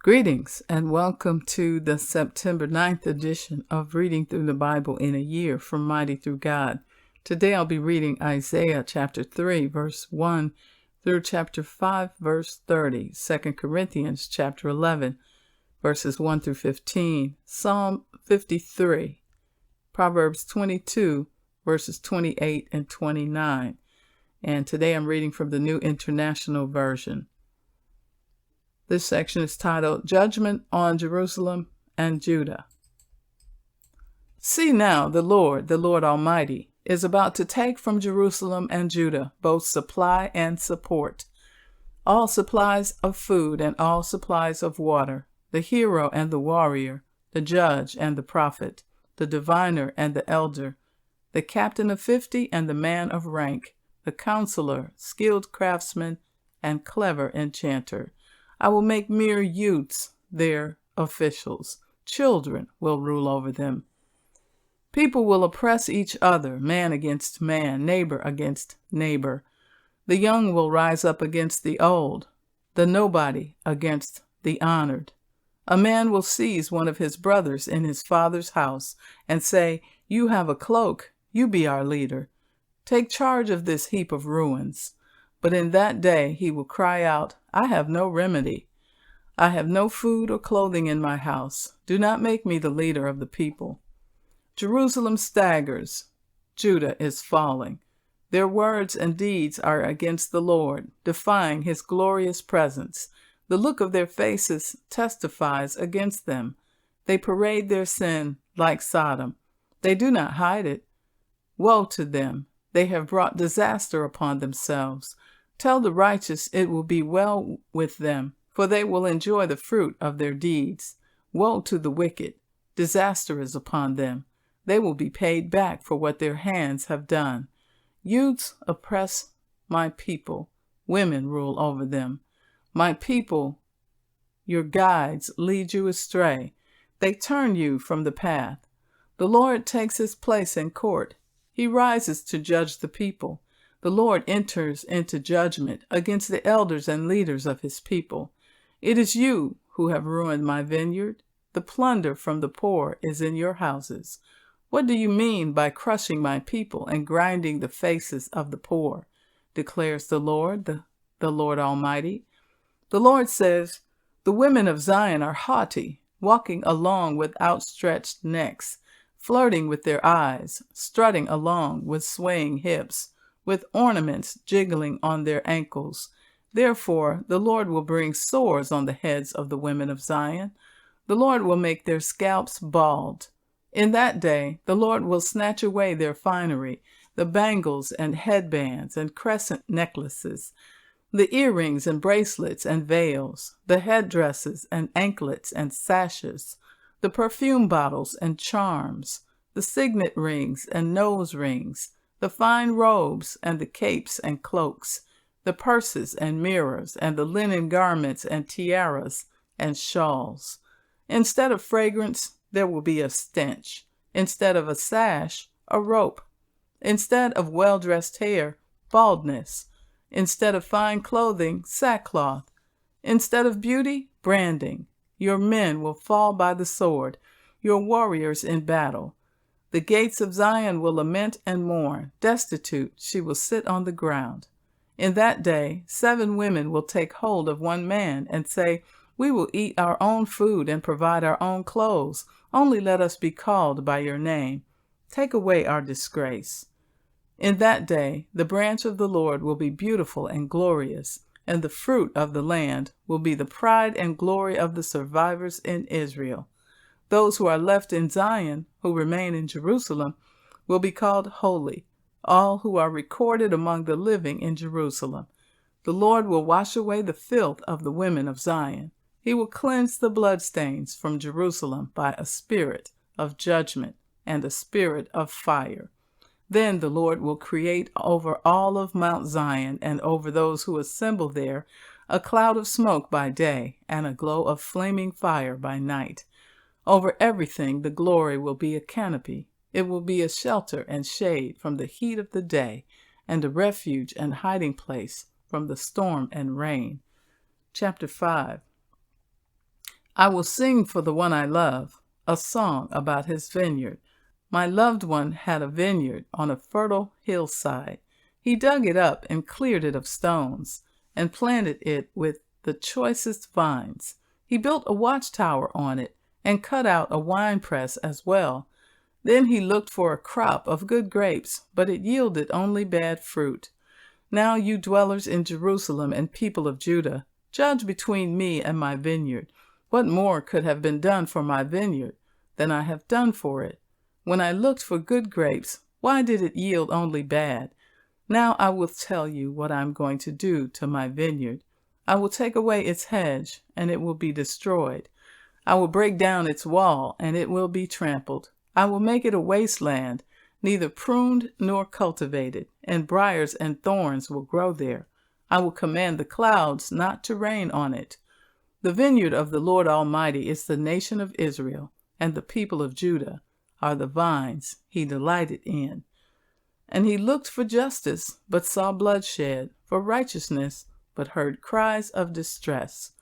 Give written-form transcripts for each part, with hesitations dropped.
Greetings and welcome to the September 9th edition of Reading Through the Bible in a Year from Mighty Through God. Today I'll be reading Isaiah chapter 3 verse 1 through chapter 5 verse 30, 2 Corinthians chapter 11 verses 1 through 15, Psalm 53, Proverbs 22 verses 28 and 29. And today I'm reading from the New International Version. This section is titled Judgment on Jerusalem and Judah. See now, the Lord Almighty, is about to take from Jerusalem and Judah both supply and support, all supplies of food and all supplies of water, the hero and the warrior, the judge and the prophet, the diviner and the elder, the captain of 50 and the man of rank, the counselor, skilled craftsman, and clever enchanter. I will make mere youths their officials. Children will rule over them. People will oppress each other, man against man, neighbor against neighbor. The young will rise up against the old, the nobody against the honored. A man will seize one of his brothers in his father's house and say, "You have a cloak, you be our leader. Take charge of this heap of ruins." But in that day he will cry out, "I have no remedy. I have no food or clothing in my house. Do not make me the leader of the people." Jerusalem staggers. Judah is falling. Their words and deeds are against the Lord, defying his glorious presence. The look of their faces testifies against them. They parade their sin like Sodom. They do not hide it. Woe to them! They have brought disaster upon themselves. Tell the righteous it will be well with them, for they will enjoy the fruit of their deeds. Woe to the wicked! Disaster is upon them. They will be paid back for what their hands have done. Youths oppress my people. Women rule over them. My people, your guides, lead you astray. They turn you from the path. The Lord takes his place in court. He rises to judge the people. The Lord enters into judgment against the elders and leaders of his people. It is you who have ruined my vineyard. The plunder from the poor is in your houses. What do you mean by crushing my people and grinding the faces of the poor? Declares the Lord, the Lord Almighty. The Lord says, "The women of Zion are haughty, walking along with outstretched necks, flirting with their eyes, strutting along with swaying hips, with ornaments jiggling on their ankles. Therefore, the Lord will bring sores on the heads of the women of Zion. The Lord will make their scalps bald. In that day, the Lord will snatch away their finery, the bangles and headbands and crescent necklaces, the earrings and bracelets and veils, the headdresses and anklets and sashes, the perfume bottles and charms, the signet rings and nose rings, the fine robes and the capes and cloaks, the purses and mirrors and the linen garments and tiaras and shawls. Instead of fragrance, there will be a stench. Instead of a sash, a rope. Instead of well-dressed hair, baldness. Instead of fine clothing, sackcloth. Instead of beauty, branding. Your men will fall by the sword, your warriors in battle. The gates of Zion will lament and mourn. Destitute, she will sit on the ground. In that day, 7 women will take hold of one man and say, "We will eat our own food and provide our own clothes. Only let us be called by your name. Take away our disgrace." In that day, the branch of the Lord will be beautiful and glorious, and the fruit of the land will be the pride and glory of the survivors in Israel. Those who are left in Zion, who remain in Jerusalem, will be called holy, all who are recorded among the living in Jerusalem. The Lord will wash away the filth of the women of Zion. He will cleanse the bloodstains from Jerusalem by a spirit of judgment and a spirit of fire. Then the Lord will create over all of Mount Zion and over those who assemble there a cloud of smoke by day and a glow of flaming fire by night. Over everything the glory will be a canopy. It will be a shelter and shade from the heat of the day, and a refuge and hiding place from the storm and rain. Chapter 5. I will sing for the one I love a song about his vineyard. My loved one had a vineyard on a fertile hillside. He dug it up and cleared it of stones, and planted it with the choicest vines. He built a watchtower on it, and cut out a winepress as well. Then he looked for a crop of good grapes, but it yielded only bad fruit. Now you dwellers in Jerusalem and people of Judah, judge between me and my vineyard. What more could have been done for my vineyard than I have done for it? When I looked for good grapes, why did it yield only bad? Now I will tell you what I am going to do to my vineyard. I will take away its hedge, and it will be destroyed. I will break down its wall, and it will be trampled. I will make it a wasteland, neither pruned nor cultivated, and briars and thorns will grow there. I will command the clouds not to rain on it. The vineyard of the Lord Almighty is the nation of Israel, and the people of Judah are the vines he delighted in. And he looked for justice, but saw bloodshed, for righteousness, but heard cries of distress.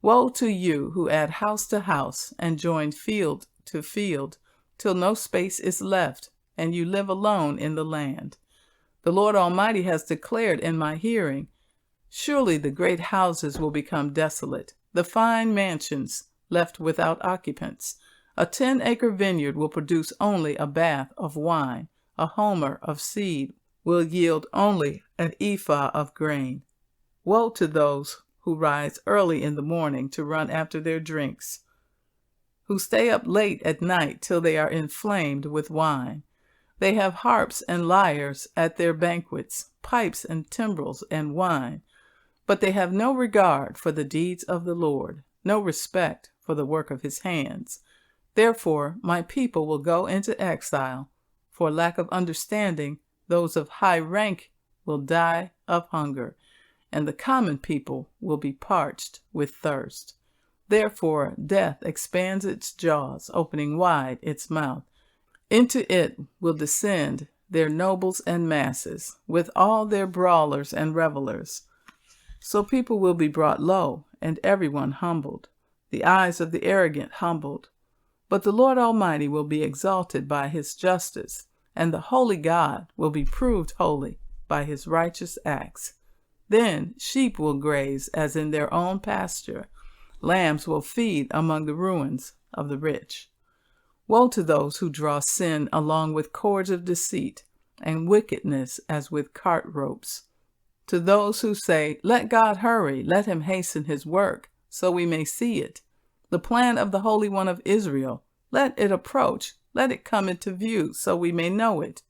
Woe to you who add house to house, and join field to field, till no space is left, and you live alone in the land. The Lord Almighty has declared in my hearing, surely the great houses will become desolate, the fine mansions left without occupants. A 10-acre vineyard will produce only a bath of wine. A homer of seed will yield only an ephah of grain. Woe to those who rise early in the morning to run after their drinks, who stay up late at night till they are inflamed with wine. They have harps and lyres at their banquets, pipes and timbrels and wine, but they have no regard for the deeds of the Lord, no respect for the work of his hands. Therefore my people will go into exile. For lack of understanding, those of high rank will die of hunger, and the common people will be parched with thirst. Therefore death expands its jaws, opening wide its mouth. Into it will descend their nobles and masses, with all their brawlers and revelers. So people will be brought low, and everyone humbled, the eyes of the arrogant humbled. But the Lord Almighty will be exalted by his justice, and the holy God will be proved holy by his righteous acts. Then sheep will graze as in their own pasture. Lambs will feed among the ruins of the rich. Woe to those who draw sin along with cords of deceit, and wickedness as with cart ropes. To those who say, let God hurry, let him hasten his work, so we may see it. The plan of the Holy One of Israel, let it approach, let it come into view, so we may know it.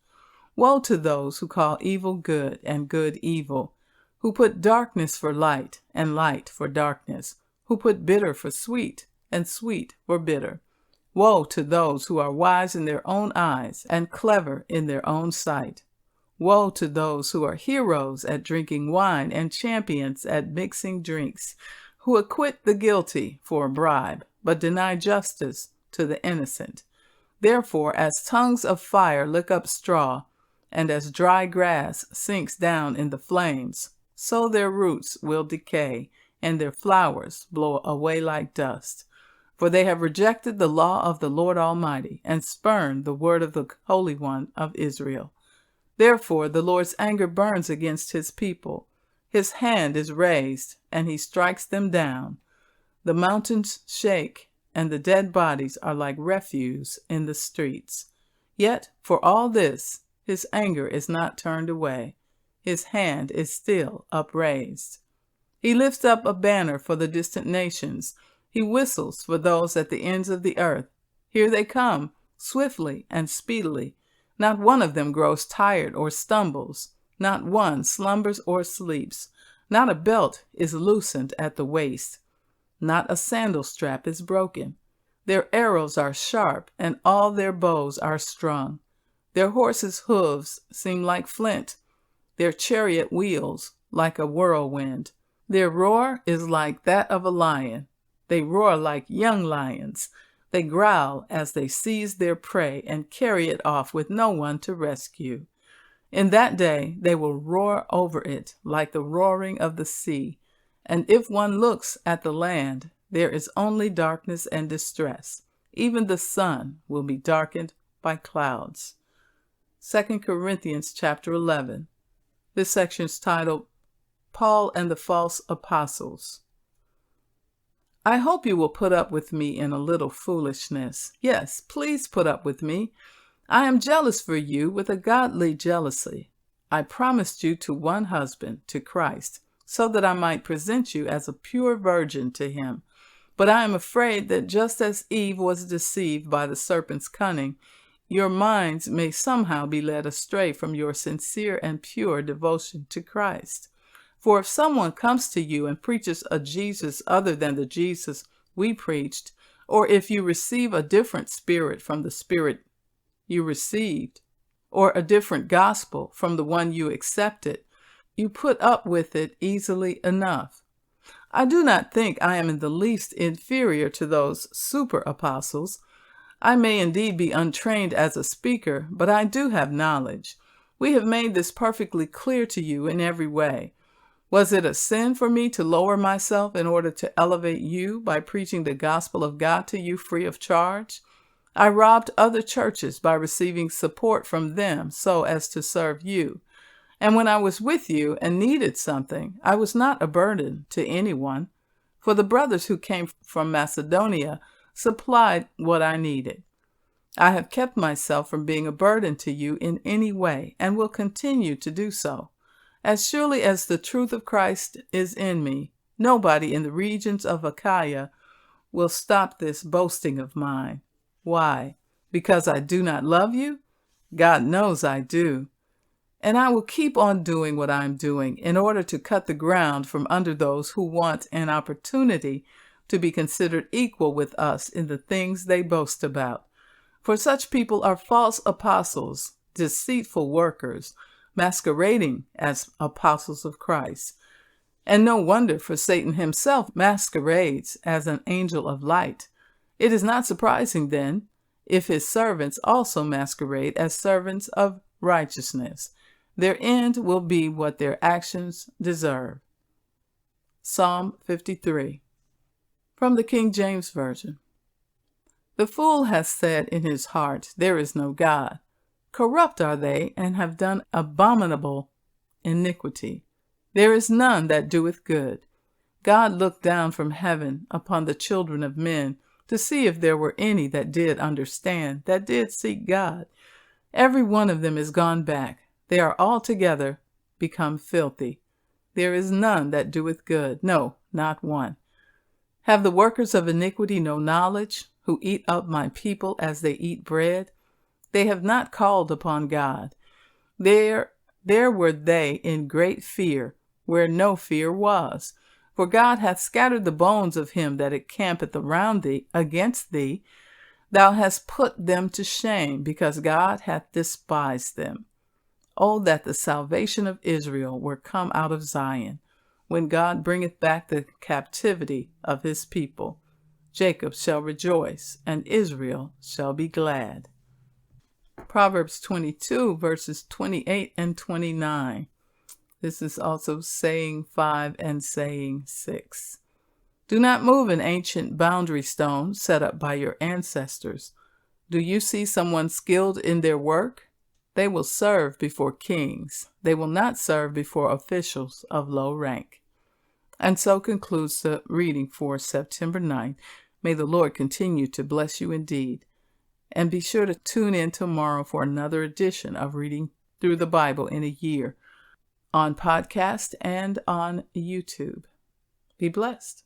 Woe to those who call evil good and good evil, who put darkness for light and light for darkness, who put bitter for sweet and sweet for bitter. Woe to those who are wise in their own eyes and clever in their own sight. Woe to those who are heroes at drinking wine and champions at mixing drinks, who acquit the guilty for a bribe, but deny justice to the innocent. Therefore, as tongues of fire lick up straw, and as dry grass sinks down in the flames, so their roots will decay, and their flowers blow away like dust. For they have rejected the law of the Lord Almighty, and spurned the word of the Holy One of Israel. Therefore the Lord's anger burns against his people. His hand is raised, and he strikes them down. The mountains shake, and the dead bodies are like refuse in the streets. Yet for all this, his anger is not turned away. His hand is still upraised. He lifts up a banner for the distant nations. He whistles for those at the ends of the earth. Here they come, swiftly and speedily. Not one of them grows tired or stumbles. Not one slumbers or sleeps. Not a belt is loosened at the waist. Not a sandal strap is broken. Their arrows are sharp, and all their bows are strung. Their horses' hooves seem like flint. Their chariot wheels like a whirlwind. Their roar is like that of a lion. They roar like young lions. They growl as they seize their prey and carry it off with no one to rescue. In that day they will roar over it like the roaring of the sea. And if one looks at the land, there is only darkness and distress. Even the sun will be darkened by clouds. 2 Corinthians chapter 11. This section is titled, Paul and the False Apostles. I hope you will put up with me in a little foolishness. Yes, please put up with me. I am jealous for you with a godly jealousy. I promised you to one husband, to Christ, so that I might present you as a pure virgin to him. But I am afraid that just as Eve was deceived by the serpent's cunning, your minds may somehow be led astray from your sincere and pure devotion to Christ. For if someone comes to you and preaches a Jesus other than the Jesus we preached, or if you receive a different spirit from the spirit you received, or a different gospel from the one you accepted, you put up with it easily enough. I do not think I am in the least inferior to those super apostles. I may indeed be untrained as a speaker, but I do have knowledge. We have made this perfectly clear to you in every way. Was it a sin for me to lower myself in order to elevate you by preaching the gospel of God to you free of charge? I robbed other churches by receiving support from them so as to serve you. And when I was with you and needed something, I was not a burden to anyone, for the brothers who came from Macedonia supplied what I needed. I have kept myself from being a burden to you in any way, and will continue to do so. As surely as the truth of Christ is in me, nobody in the regions of Achaia will stop this boasting of mine. Why? Because I do not love you? God knows I do. And I will keep on doing what I am doing in order to cut the ground from under those who want an opportunity to be considered equal with us in the things they boast about. For such people are false apostles, deceitful workers, masquerading as apostles of Christ. And no wonder, for Satan himself masquerades as an angel of light. It is not surprising, then, if his servants also masquerade as servants of righteousness. Their end will be what their actions deserve. Psalm 53. From the King James Version. The fool has said in his heart, there is no God. Corrupt are they, and have done abominable iniquity. There is none that doeth good. God looked down from heaven upon the children of men to see if there were any that did understand, that did seek God. Every one of them is gone back. They are altogether become filthy. There is none that doeth good, no, not one. Have the workers of iniquity no knowledge, who eat up my people as they eat bread? They have not called upon God. There were they in great fear, where no fear was. For God hath scattered the bones of him that encampeth around thee against thee. Thou hast put them to shame, because God hath despised them. Oh, that the salvation of Israel were come out of Zion, when God bringeth back the captivity of his people. Jacob shall rejoice, and Israel shall be glad. Proverbs 22, verses 28 and 29. This is also saying 5 and saying 6. Do not move an ancient boundary stone set up by your ancestors. Do you see someone skilled in their work? They will serve before kings. They will not serve before officials of low rank. And so concludes the reading for September 9th. May the Lord continue to bless you indeed. And be sure to tune in tomorrow for another edition of Reading Through the Bible in a Year on podcast and on YouTube. Be blessed.